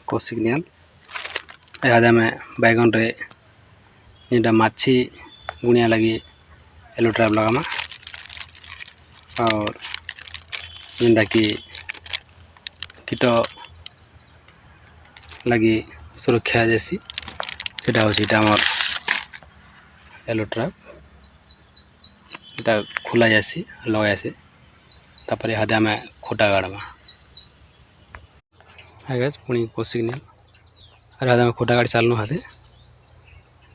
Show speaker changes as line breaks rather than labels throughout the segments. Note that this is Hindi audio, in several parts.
कोसिग्नियल इहादे में बैगन रे जेटा माछी गुणिया लगी येलो ट्रैप लगामा और जेनटा कि कीट लगी सुरक्षा जैसी सेटा होची हमर येलो ट्रैप एटा खोला जासी लगा जासी तापर इहादे में खोटा गाड़मा है गाइस पुणी कोसिग्नियल और इहादे में खोटा गाड़ी सालनु हादे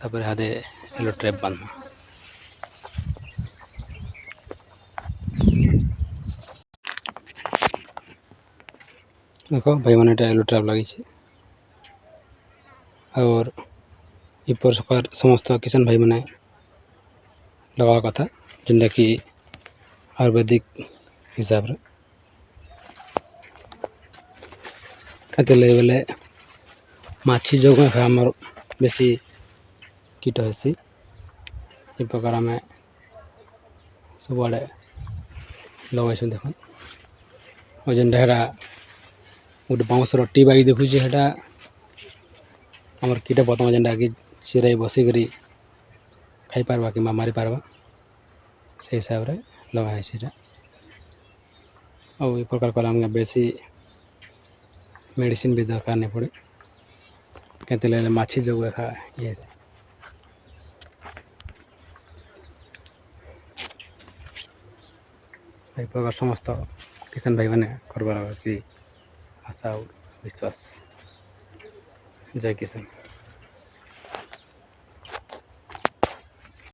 तापर इहादे येलो ट्रैप बांधमा देखो भाई मैंने येलो ट्रैप लगी और इपर सकार समस्त किसान भाई मैंने लगा कथा जिनटा कि आयुर्वेदिक हिसाब रे कहते बेले माछी जो आमर बेसी कीट हेसी ये प्रकार आम सब आड़े लगे देख और जेनटा गोटे बाउंसर टी बाई देखुचे हेटा आमर कीट पतंग जेनटा कि चिराई बसिक खाई पारबा कि मारी पारबा से हिसाब रे लगाई सीटा और ये प्रकार कर आम बेसी मेडिसिन भी दरकार नहीं पड़े कहते माछी जो एका ये प्रकार समस्त किसान भाई मैंने करवा आशा और विश्वास। जय किसान।